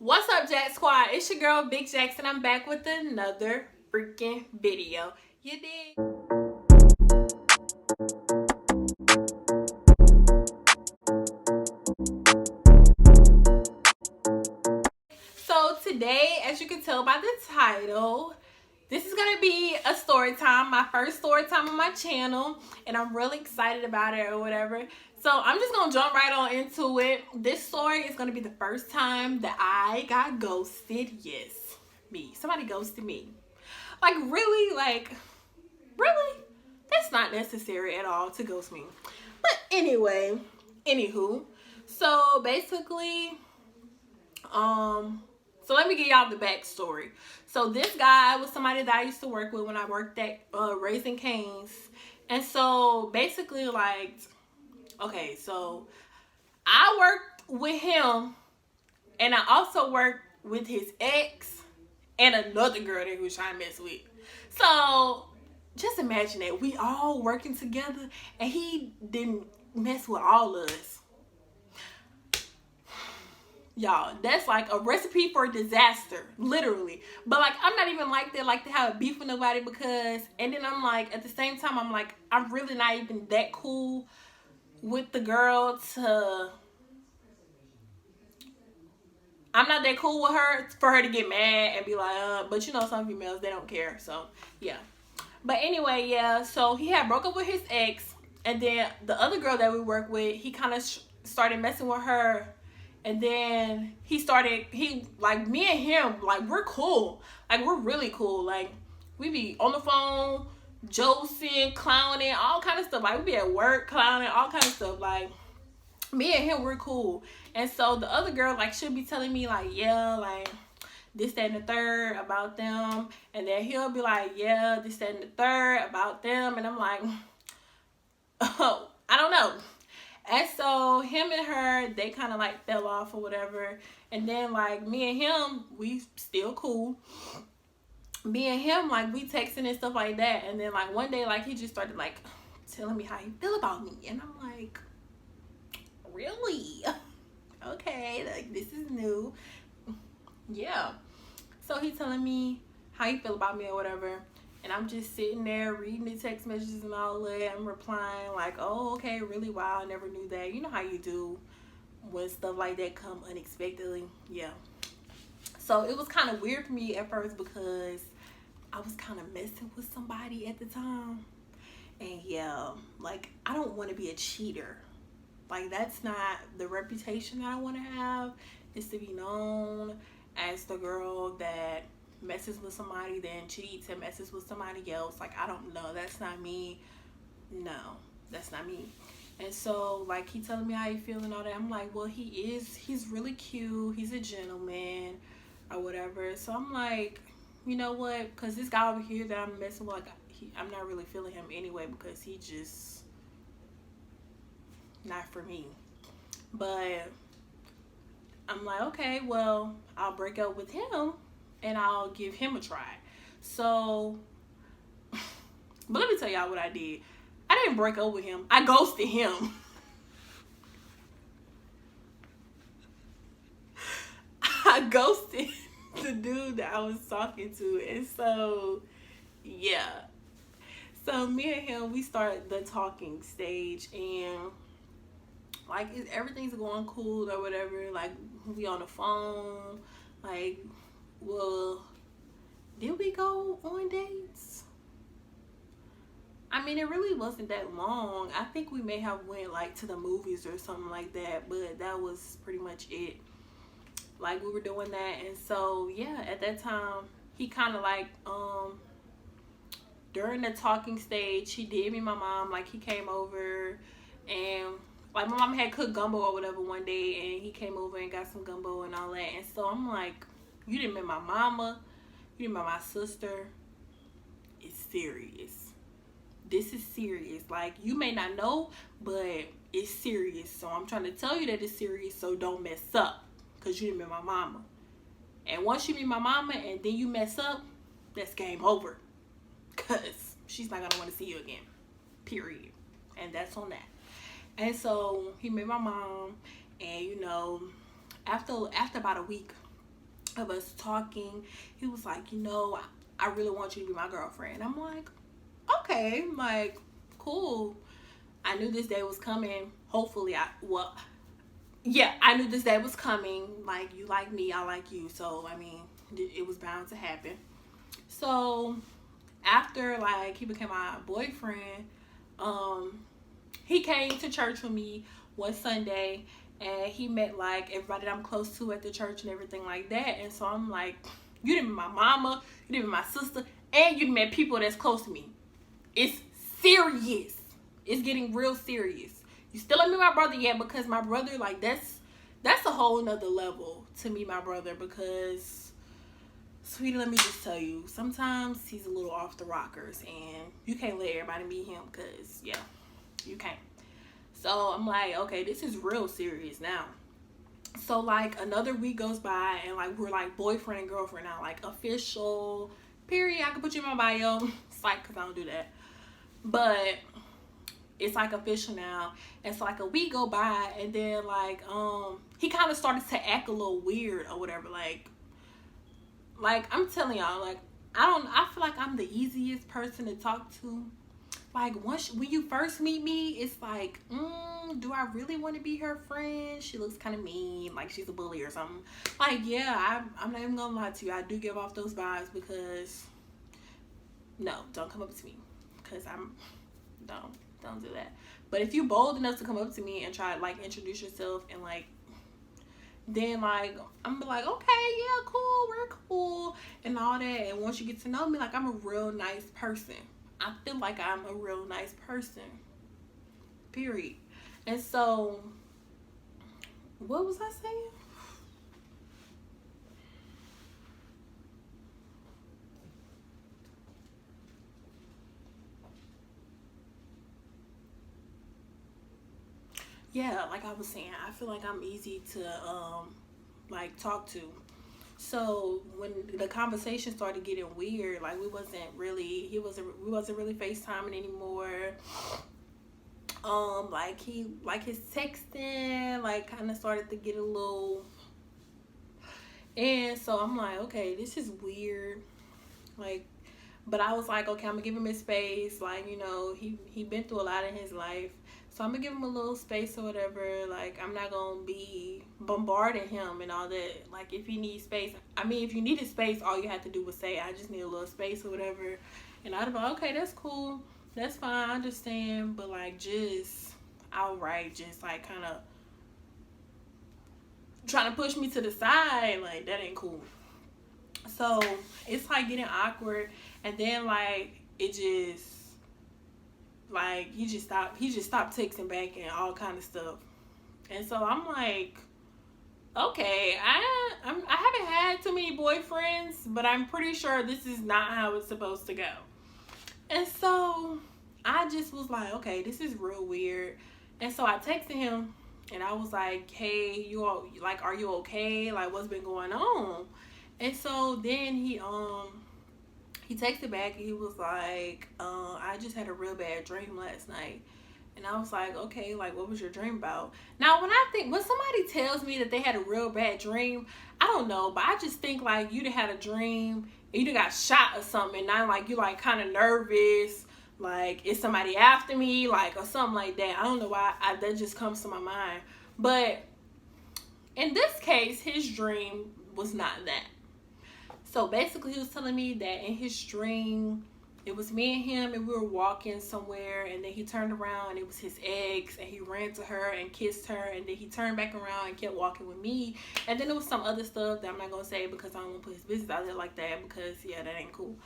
What's up, Jack Squad? It's your girl, Big Jackson. I'm back with another freaking video. You did. So today, as you can tell by the title, this is gonna be a story time, my first story time on my channel, and I'm really excited about it or whatever. So I'm just gonna jump right on into it. This story is gonna be the first time that I got ghosted. Yes, me. Somebody ghosted me. Like really, really? That's not necessary at all to ghost me. But anyway, anywho, so basically, so let me give y'all the backstory. So this guy was somebody that I used to work with when I worked at Raising Cane's. And so basically, like, okay, so I worked with him, and I also worked with his ex and another girl that he was trying to mess with. So just imagine that we all working together and he didn't mess with all of us. Y'all, that's like a recipe for disaster, literally. But like, I'm not even like that, like to have a beef with nobody, because, and then I'm like, at the same time, I'm like, I'm really not even that cool with the girl to, I'm not that cool with her for her to get mad and be like, but you know, some females, they don't care. So yeah. But anyway, yeah, so he had broke up with his ex, and then the other girl that we work with, he kind of started messing with her. And then he like, me and him, like, we're cool. Like, we're really cool. Like, we be on the phone, josing, clowning, all kind of stuff. Like, we be at work, clowning, all kind of stuff. Like, me and him, we're cool. And so the other girl, like, she'll be telling me, like, yeah, like, this, that, and the third about them. And then he'll be like, yeah, this, that, and the third about them. And I'm like, oh, I don't know. And so him and her, they kind of like fell off or whatever. And then like me and him, we still cool. Me and him, like, we texting and stuff like that. And then like one day, like, he just started like telling me how he feel about me. And I'm like, really? Okay, like, this is new. Yeah. So he telling me how he feel about me or whatever. And I'm just sitting there reading the text messages and all that. I'm replying like, oh, okay, really? Wow, I never knew that. You know how you do when stuff like that come unexpectedly. Yeah. So it was kind of weird for me at first because I was kind of messing with somebody at the time. And yeah, like, I don't want to be a cheater. Like, that's not the reputation that I want to have, is to be known as the girl that messes with somebody, then cheats and messes with somebody else. Like, I don't know. That's not me. No, that's not me. And so, like, he telling me how he feel and all that. I'm like, well, he's really cute. He's a gentleman or whatever. So I'm like, you know what? Because this guy over here that I'm messing with, like, I'm not really feeling him anyway, because he just not for me. But I'm like, okay, well, I'll break up with him and I'll give him a try. So, but let me tell y'all what I did. I didn't break up with him. I ghosted him. I ghosted the dude that I was talking to. And so, yeah. So me and him, we started the talking stage, and like, everything's going cool or whatever. Like, we on the phone. Like, well, did we go on dates? I mean, it really wasn't that long. I think we may have went like to the movies or something like that, but that was pretty much it. Like, we were doing that. And so yeah, at that time, he kind of like, during the talking stage, he did me my mom. Like, he came over, and like, my mom had cooked gumbo or whatever one day, and he came over and got some gumbo and all that. And so I'm like, you didn't meet my mama, you didn't meet my sister. It's serious. This is serious. Like, you may not know, but it's serious. So I'm trying to tell you that it's serious, so don't mess up, because you didn't meet my mama. And once you meet my mama and then you mess up, that's game over, because she's not gonna want to see you again, period. And that's on that. And so he met my mom, and you know, after about a week, of us talking, he was like, I really want you to be my girlfriend. I'm like, okay, like, cool. I knew this day was coming. Hopefully, I knew this day was coming. Like, you like me, I like you. So, I mean, it was bound to happen. So, after, like, he became my boyfriend, he came to church with me one Sunday, and he met, like, everybody that I'm close to at the church and everything like that. And so I'm like, you didn't meet my mama, you didn't meet my sister, and you met people that's close to me. It's serious. It's getting real serious. You still ain't meet my brother yet, because my brother, like, that's a whole nother level to me, my brother, because, sweetie, let me just tell you, sometimes he's a little off the rockers, and you can't let everybody meet him, because, yeah, you can't. So I'm like, okay, this is real serious now. So, like, another week goes by, and, like, we're, like, boyfriend and girlfriend now, like, official, period. I can put you in my bio. It's like, because I don't do that. But it's, like, official now. And so, like, a week go by, and then, like, he kind of started to act a little weird or whatever. Like, I'm telling y'all, like, I feel like I'm the easiest person to talk to. Like, when you first meet me, it's like, do I really want to be her friend? She looks kind of mean, like she's a bully or something. Like, yeah, I'm not even gonna lie to you. I do give off those vibes, because no, don't come up to me, because don't do that. But if you bold enough to come up to me and try to, like, introduce yourself, and, like, then, like, I'm be like, okay, yeah, cool, we're cool and all that. And once you get to know me, like, I'm a real nice person. I feel like I'm a real nice person, period. And so, what was I saying? Yeah, like I was saying, I feel like I'm easy to, like, talk to. So when the conversation started getting weird, like, we wasn't really FaceTiming anymore. Like, his texting, like, kind of started to get a little, and so I'm like, okay, this is weird. Like, but I was like, okay, I'm gonna give him his space. Like, he been through a lot in his life, so I'm gonna give him a little space or whatever. Like, I'm not gonna be bombarding him and all that. Like, if he needs space, I mean, if you needed space, all you had to do was say, I just need a little space or whatever. And I'd be like, okay, that's cool, that's fine, I understand. But, like, just outright, just, like, kind of trying to push me to the side, like, that ain't cool. So it's, like, getting awkward, and then, like, it just, like, he just stopped texting back and all kind of stuff. And so I'm like, okay, I haven't had too many boyfriends, but I'm pretty sure this is not how it's supposed to go. And so I just was like, okay, this is real weird. And so I texted him, and I was like, hey, are you okay? Like, what's been going on? And so then he texted back, and he was like, I just had a real bad dream last night. And I was like, okay, like, what was your dream about? Now, when somebody tells me that they had a real bad dream, I don't know, but I just think, like, you'd had a dream, and you got shot or something, and now, like, you, like, kind of nervous, like, is somebody after me, like, or something like that. I don't know why that just comes to my mind. But in this case, his dream was not that. So basically, he was telling me that in his dream, it was me and him, and we were walking somewhere, and then he turned around, and it was his ex, and he ran to her and kissed her, and then he turned back around and kept walking with me. And then there was some other stuff that I'm not going to say, because I don't want to put his business out there like that, because, yeah, that ain't cool.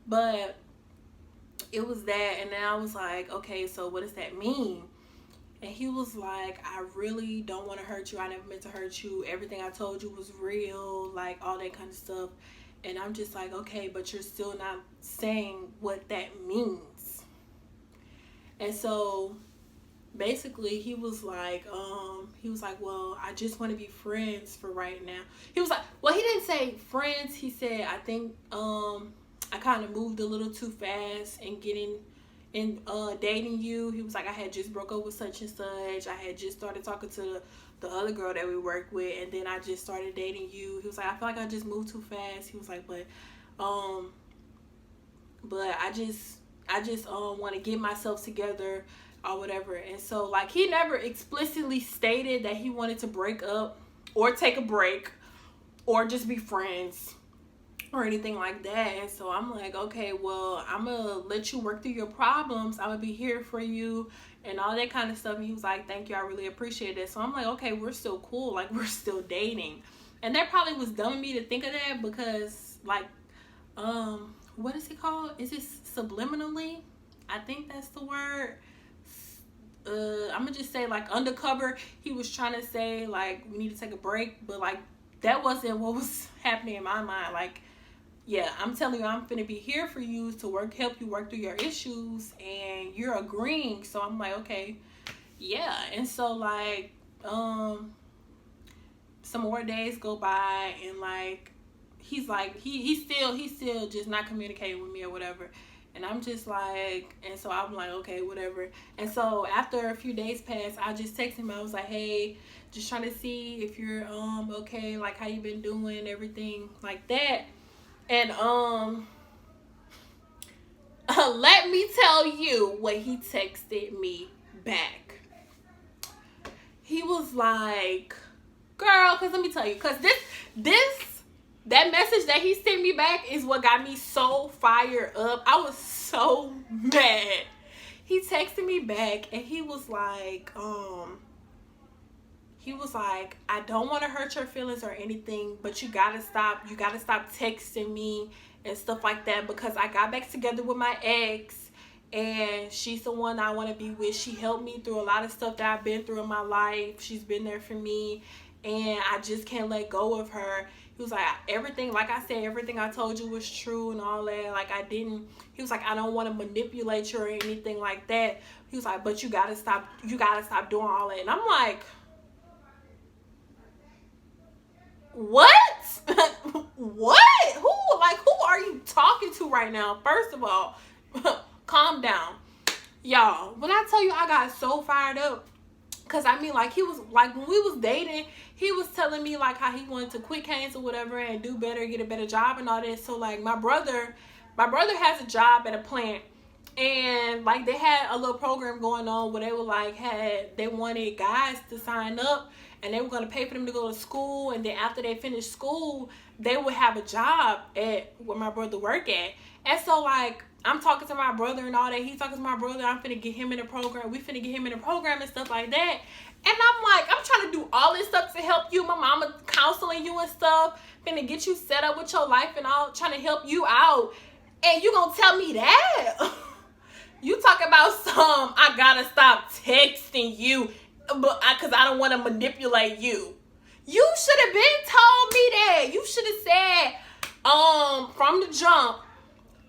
But it was that, and then I was like, okay, so what does that mean? And he was like, I really don't want to hurt you. I never meant to hurt you. Everything I told you was real, like, all that kind of stuff. And I'm just like, okay, but you're still not saying what that means. And so basically he was like, well, I just want to be friends for right now. He was like, well, he didn't say friends. He said, I think I kind of moved a little too fast and getting in dating you. He was like, I had just broke up with such and such. I had just started talking to the other girl that we worked with, and then I just started dating you. He was like, I feel like I just moved too fast. He was like, but I just want to get myself together or whatever. And so like he never explicitly stated that he wanted to break up or take a break or just be friends or anything like that. And so I'm like, okay, well, I'm gonna let you work through your problems. I'm gonna be here for you and all that kind of stuff. And he was like, thank you, I really appreciate it. So I'm like, okay, we're still cool, like we're still dating. And that probably was dumb of me to think of that, because like what is it called? Is it subliminally? I think that's the word. I'm gonna just say like undercover, he was trying to say like we need to take a break, but like that wasn't what was happening in my mind. Like, yeah, I'm telling you, I'm finna be here for you to help you work through your issues, and you're agreeing. So I'm like, okay, yeah. And so like some more days go by, and like he's like he's still just not communicating with me or whatever. And I'm just like, and so I'm like, okay, whatever. And so after a few days passed, I just texted him. I was like, hey, just trying to see if you're okay, like how you been doing, everything like that. And let me tell you what he texted me back. He was like, girl, because let me tell you, because that message that he sent me back is what got me so fired up. I was so mad. He texted me back and he was like, I don't want to hurt your feelings or anything, but you gotta stop texting me and stuff like that, because I got back together with my ex and she's the one I want to be with. She helped me through a lot of stuff that I've been through in my life. She's been there for me and I just can't let go of her. He was like, everything, like I said, everything I told you was true and all that. Like he was like, I don't want to manipulate you or anything like that. He was like, but you gotta stop doing all that. And I'm like, what? What? Who are you talking to right now? First of all, calm down. Y'all, when I tell you I got so fired up, because I mean, like, he was like, when we was dating, he was telling me like how he wanted to quit Canes or whatever and do better, get a better job and all that. So like my brother has a job at a plant, and like they had a little program going on where they were like they wanted guys to sign up, and they were going to pay for them to go to school, and then after they finished school they would have a job at where my brother work at. And so like I'm talking to my brother and all that. He's talking to my brother. I'm finna get him in the program. We finna get him in the program and stuff like that. And I'm like, I'm trying to do all this stuff to help you. My mama counseling you and stuff. Finna get you set up with your life and all, trying to help you out. And you gonna tell me that? You talk about I gotta stop texting you, but because I don't want to manipulate you. You should have been told me that. You should have said, from the jump,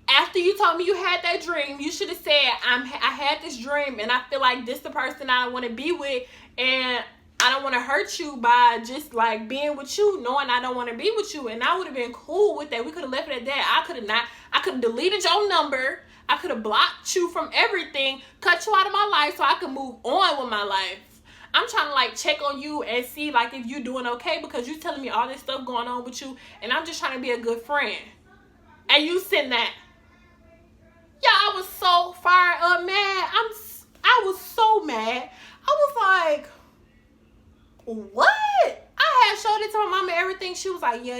after you told me you had that dream, you should have said, I had this dream and I feel like this the person I want to be with, and I don't want to hurt you by just like being with you, knowing I don't want to be with you. And I would have been cool with that. We could have left it at that. I could have deleted your number. I could have blocked you from everything, cut you out of my life so I could move on with my life. I'm trying to like check on you and see like if you're doing okay, because you telling me all this stuff going on with you, and I'm just trying to be a good friend. And you send that. Yeah, I was so fired up, man. I was so mad. I was like, what? I had showed it to my mama and everything. She was like, yeah,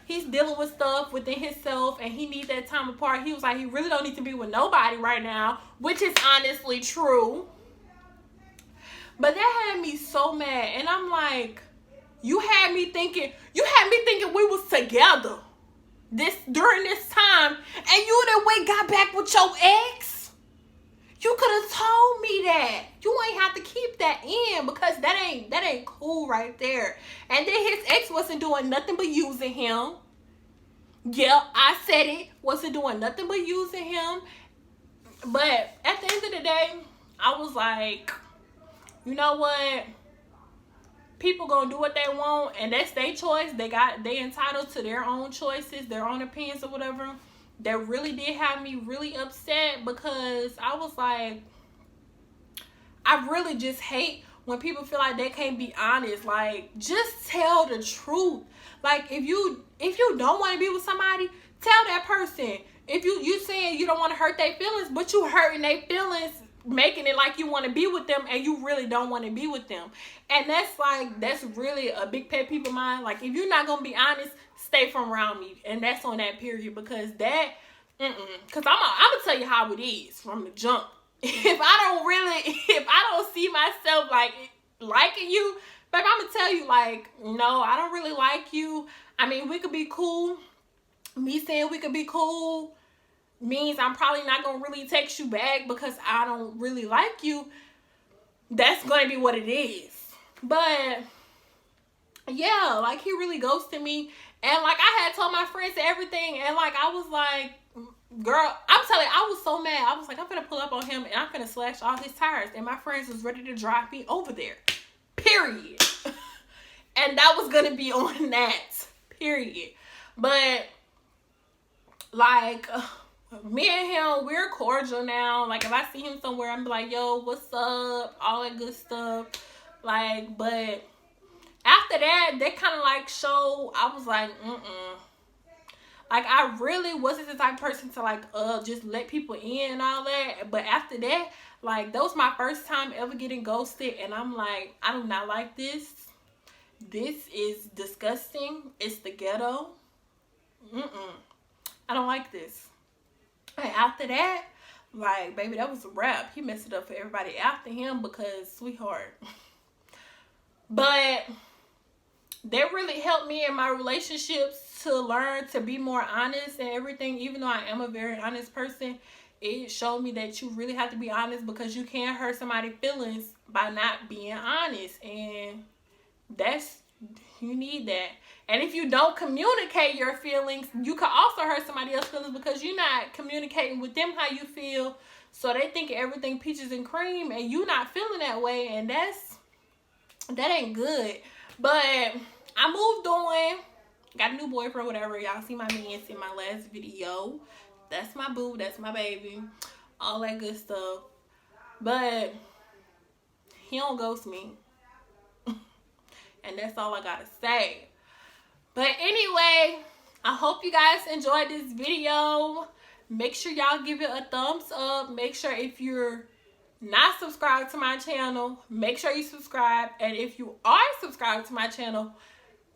he's dealing with stuff within himself and he needs that time apart. He was like, he really don't need to be with nobody right now, which is honestly true. But that had me so mad. And I'm like, you had me thinking we was together during this time, and you done went got back with your ex. You could have told me that. You ain't have to keep that in, because that ain't cool right there. And then his ex wasn't doing nothing but using him. Yeah, I said it. Wasn't doing nothing but using him. But at the end of the day, I was like, you know what? People gonna do what they want, and that's their choice. They entitled to their own choices, their own opinions or whatever. that really did have me really upset, because I was like, I really just hate when people feel like they can't be honest. Like, just tell the truth. Like, if you don't want to be with somebody, tell that person. If you saying you don't want to hurt their feelings, but you hurting their feelings, making it like you want to be with them, and you really don't want to be with them. And that's really a big pet peeve of mine. Like, if you're not gonna be honest, stay from around me. And that's on that period, because that, because I'm gonna tell you how it is from the jump. If I don't see myself like liking you, babe, I'm gonna tell you, like, no, I don't really like you. I mean, we could be cool. Me saying we could be cool means I'm probably not gonna really text you back because I don't really like you. That's gonna be what it is. But yeah, like, he really ghosted me, and like, I had told my friends everything, and like, I was like, girl, I'm telling you, I was so mad. I was like, I'm gonna pull up on him and I'm gonna slash all his tires. And my friends was ready to drive me over there. Period. And that was gonna be on that. Period. But like, me and him, we're cordial now. Like, if I see him somewhere, I'm like, yo, what's up? All that good stuff. Like, but after that, they kind of like showed, I was like, like, I really wasn't the type of person to like just let people in and all that. But after that, like, that was my first time ever getting ghosted, and I'm like, I do not like this. This is disgusting. It's the ghetto. I don't like this. And after that, like, baby, that was a wrap. He messed it up for everybody after him, because, sweetheart. But that really helped me in my relationships to learn to be more honest and everything. Even though I am a very honest person, it showed me that you really have to be honest, because you can't hurt somebody's feelings by not being honest. And you need that. And if you don't communicate your feelings, you could also hurt somebody else's feelings, because you're not communicating with them how you feel. So they think everything peaches and cream, and you not feeling that way, and that ain't good. But I moved on. Got a new boyfriend, whatever. Y'all see my man in my last video. That's my boo. That's my baby. All that good stuff. But he don't ghost me. And that's all I gotta say. But anyway, I hope you guys enjoyed this video. Make sure y'all give it a thumbs up. Make sure, if you're not subscribed to my channel, make sure you subscribe. And if you are subscribed to my channel,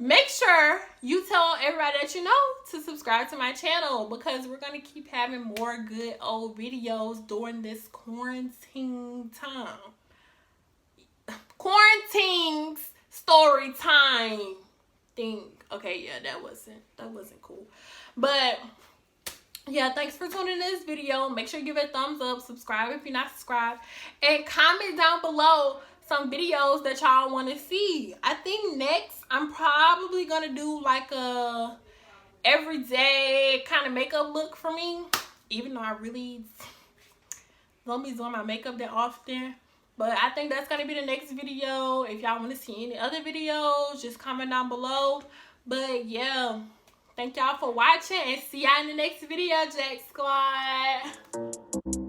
make sure you tell everybody that you know to subscribe to my channel, because we're going to keep having more good old videos during this quarantine time. Quarantine's story time thing. Okay, yeah, that wasn't cool. But yeah, thanks for tuning in this video. Make sure you give it a thumbs up, subscribe if you're not subscribed, and comment down below some videos that y'all want to see. I think next I'm probably gonna do like a everyday kind of makeup look for me, even though I really don't be doing my makeup that often. But I think that's gonna be the next video. If y'all want to see any other videos, just comment down below. But yeah, thank y'all for watching, and see y'all in the next video, Jack Squad.